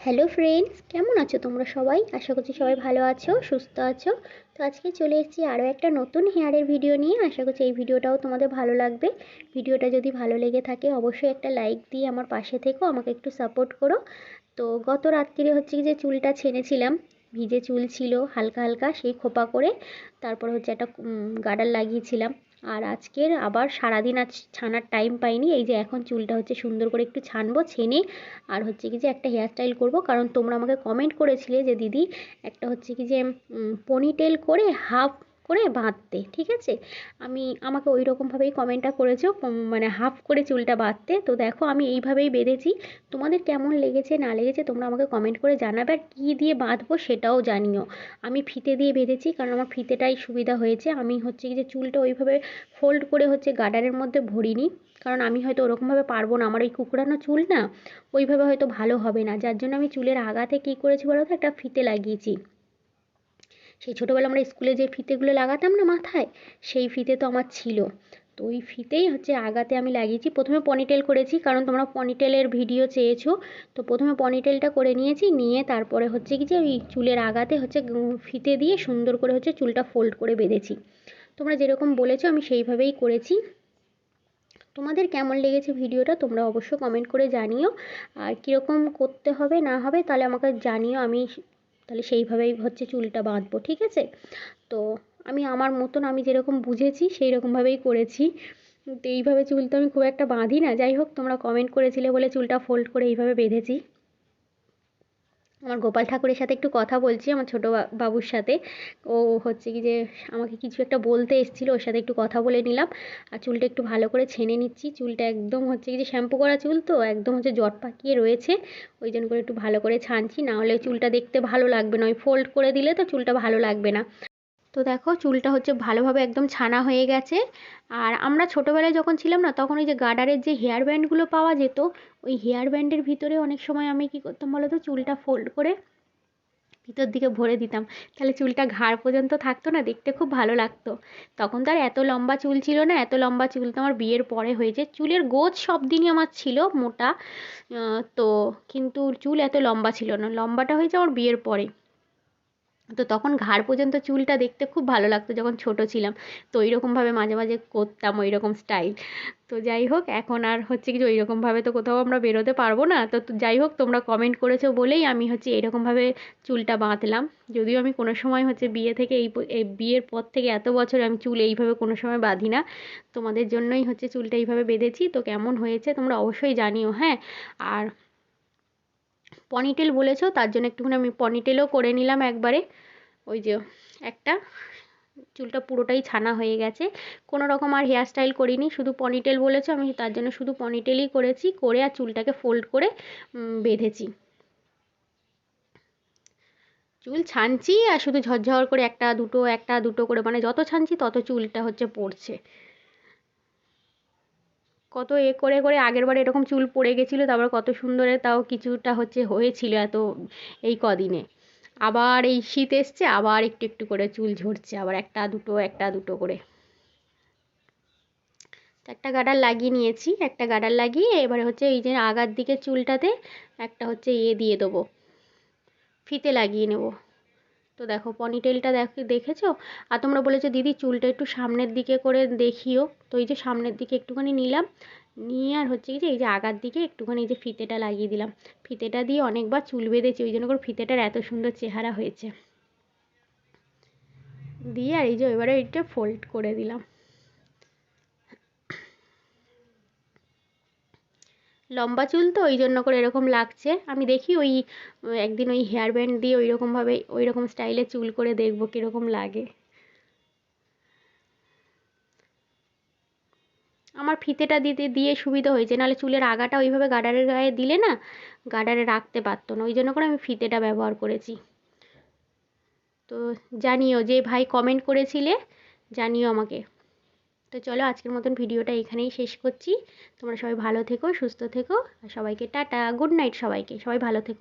Hello friends, কেমন আছো তোমরা সবাই? আশা করছি সবাই ভালো আছো, সুস্থ আছো। তো আজকে চলে এসেছি আরও একটা নতুন হেয়ারের ভিডিও নিয়ে। আশা করছি এই ভিডিওটাও তোমাদের ভালো লাগবে। ভিডিওটা যদি ভালো লেগে থাকে অবশ্যই একটা লাইক দিয়ে আমার পাশে থেকো, আমাকে একটু সাপোর্ট করো। তো গত রাত্রিরে হচ্ছে যে চুলটা ছেনেছিলাম, ভিজে চুল ছিল হালকা হালকা, সেই খোপা করে তারপর হচ্ছে একটা গার্ডার লাগিয়েছিলাম। আর আজকের আবার সারাদিন আজ ছানার টাইম পাইনি, এই যে এখন চুলটা হচ্ছে সুন্দর করে একটু ছানবো, ছেনে আর হচ্ছে কি যে একটা হেয়ার স্টাইল করবো। কারণ তোমরা আমাকে কমেন্ট করেছিলে যে দিদি একটা হচ্ছে কি যে পনিটেল করে হাফ করে বাঁধতে, ঠিক আছে? আমাকে ওই রকমভাবেই কমেন্টটা করেছো, মানে হাফ করে চুলটা বাঁধতে। তো দেখো আমি এইভাবেই বেঁধেছি। তোমাদের কেমন লেগেছে না লেগেছে তোমরা আমাকে কমেন্ট করে জানাবে। আর কী দিয়ে বাঁধবো সেটাও জানিও। আমি ফিতে দিয়ে বেঁধেছি কারণ আমার ফিতেটাই সুবিধা হয়েছে। আমি হচ্ছে কি যে চুলটা ওইভাবে ফোল্ড করে হচ্ছে গার্ডারের মধ্যে ভরিনি, কারণ আমি হয়তো ওরকমভাবে পারবো না, আমার ওই কুকড়ানো চুল না, ওইভাবে হয়তো ভালো হবে না। যার জন্য আমি চুলের আগাতে কী করেছি বলো তো, একটা ফিতে লাগিয়েছি। সেই ছোটোবেলা আমরা স্কুলে যে ফিতেগুলো লাগাতাম না মাথায়, সেই ফিতে তো আমার ছিল। তো ওই ফিতেই হচ্ছে আগাতে আমি লাগিয়েছি। প্রথমে পনিটেল করেছি কারণ তোমরা পনিটেলের ভিডিও চেয়েছো। তো প্রথমে পনিটেলটা করে নিয়েছি, নিয়ে তারপরে হচ্ছে কি যে ওই চুলের আগাতে হচ্ছে ফিতে দিয়ে সুন্দর করে হচ্ছে চুলটা ফোল্ড করে বেঁধেছি। তোমরা যেরকম বলেছো আমি সেইভাবেই করেছি। তোমাদের কেমন লেগেছে ভিডিওটা তোমরা অবশ্যই কমেন্ট করে জানিও। আর কীরকম করতে হবে না হবে তাহলে আমাকে জানিও, আমি তাহলে সেইভাবেই হচ্ছে চুলটা বাঁধবো, ঠিক আছে? তো আমি আমার মতন আমি যেরকম বুঝেছি সেই রকমভাবেই করেছি। তো এইভাবে চুল তো আমি খুব একটা বাঁধি না, যাই হোক তোমরা কমেন্ট করেছিলে বলে চুলটা ফোল্ড করে এইভাবে বেঁধেছি। আমার গোপাল ঠাকুরের সাথে একটু কথা বলছি, আমার ছোটো বাবুর সাথে। ও হচ্ছে কি যে আমাকে কিছু একটা বলতে এসেছিলো, ওর সাথে একটু কথা বলে নিলাম। আর চুলটা একটু ভালো করে ছেনে নিচ্ছি। চুলটা একদম হচ্ছে কি যে শ্যাম্পু করা চুল তো একদম হচ্ছে জট পাকিয়ে রয়েছে, ওই জন্য করে একটু ভালো করে ছানছি, না হলে চুলটা দেখতে ভালো লাগবে না, ওই ফোল্ড করে দিলে তো চুলটা ভালো লাগবে না। তো দেখো চুলটা হচ্ছে ভালোভাবে একদম ছানা হয়ে গেছে। আর আমরা ছোটোবেলায় যখন ছিলাম না তখন ওই যে গার্ডারের যে হেয়ার ব্যান্ডগুলো পাওয়া যেত, ওই হেয়ার ব্যান্ডের ভিতরে অনেক সময় আমি কী করতাম বলো তো, চুলটা ফোল্ড করে ভিতর দিকে ভরে দিতাম। তাহলে চুলটা ঘাড় পর্যন্ত থাকতো না, দেখতে খুব ভালো লাগতো। তখন তো আর এত লম্বা চুল ছিল না, এত লম্বা চুল তো আমার বিয়ের পরে হয়েছে। চুলের গোছ সব দিনই আমার ছিল মোটা, তো কিন্তু চুল এত লম্বা ছিল না, লম্বাটা হয়েছে আমার বিয়ের পরে। তো তখন ঘাড় পর্যন্ত চুলটা দেখতে খুব ভালো লাগতো যখন ছোট ছিলাম। তো ওই রকমভাবে মাঝে মাঝে করতাম ওই রকম স্টাইল। তো যাই হোক এখন আর হচ্ছে কি যে ওই রকমভাবে তো কোথাও আমরা বেরোতে পারবো না। তো যাই হোক তোমরা কমেন্ট করেছো বলেই আমি হচ্ছে এরকমভাবে চুলটা বাঁধলাম। যদিও আমি কোনো সময় হচ্ছে বিয়ে থেকে এই বিয়ের পর থেকে এত বছর আমি চুল এইভাবে কোনো সময় বাঁধি না। তোমাদের জন্যই হচ্ছে চুলটা এইভাবে বেঁধেছি। তো কেমন হয়েছে তোমরা অবশ্যই জানিও, হ্যাঁ। আর পনিটেল বলেছো তার জন্য একটুখানি আমি পনিটেলও করে নিলাম একবারে। ওই যে একটা চুলটা পুরোটাই ছানা হয়ে গেছে, কোনো রকম আর হেয়ার স্টাইল করিনি, শুধু পনিটেল বলেছো আমি তার জন্য শুধু পনিটেলই করেছি, করে আর চুলটাকে ফোল্ড করে বেঁধেছি। চুল ছানছি আর শুধু ঝরঝর করে একটা দুটো করে, মানে যত ছানছি তত চুলটা হচ্ছে পড়ছে। কত করে করে আগের বার এরকম চুল পড়ে গেছিলো, তারপর কত সুন্দরে তাও কিছুটা হচ্ছে হয়েছিল এত এই কদিনে। আবার এই শীত এসছে, আবার একটু একটু করে চুল ঝরছে, আবার একটা দুটো করে। তো একটা গার্ডার লাগিয়ে নিয়েছি, একটা গার্ডার লাগিয়ে এবারে হচ্ছে এই যে আগার দিকে চুলটাতে একটা হচ্ছে দিয়ে দেবো, ফিতে লাগিয়ে নেব। তো দেখো পনিটেলটা দেখেছো। আর তোমরা বলেছো দিদি চুলটা একটু সামনের দিকে করে দেখিও, তো এই যে সামনের দিকে একটুখানি নিলাম, নিয়ে আর হচ্ছে কি যে এই যে আগার দিকে একটুখানি এই যে ফিতেটা লাগিয়ে দিলাম। ফিতেটা দিয়ে অনেকবার চুল বেঁধেছি, ওই জন্য করে ফিতেটার এত সুন্দর চেহারা হয়েছে। দিয়ে আর এই যে এবারে এটা ফোল্ড করে দিলাম। লম্বা চুল তো ওই জন্য করে এরকম লাগছে। আমি দেখি ওই একদিন ওই হেয়ার ব্যান্ড দিয়ে ওই রকমভাবে ওই রকম স্টাইলে চুল করে দেখবো কীরকম লাগে। আমার ফিতেটা দিতে দিয়ে সুবিধা হয়েছে, নাহলে চুলের আগাটা ওইভাবে গার্ডারের গায়ে দিলে না গার্ডারে রাখতে পারতো না, ওই জন্য করে আমি ফিতেটা ব্যবহার করেছি। তো জানিও যে ভাই কমেন্ট করেছিলে, জানিও আমাকে। তো চলো আজকের মতন ভিডিওটা এখানেই শেষ করছি। তোমরা সবাই ভালো থেকো, সুস্থ থেকো, আর সবাইকে টাটা, গুড নাইট সবাইকে, সবাই ভালো থেকো।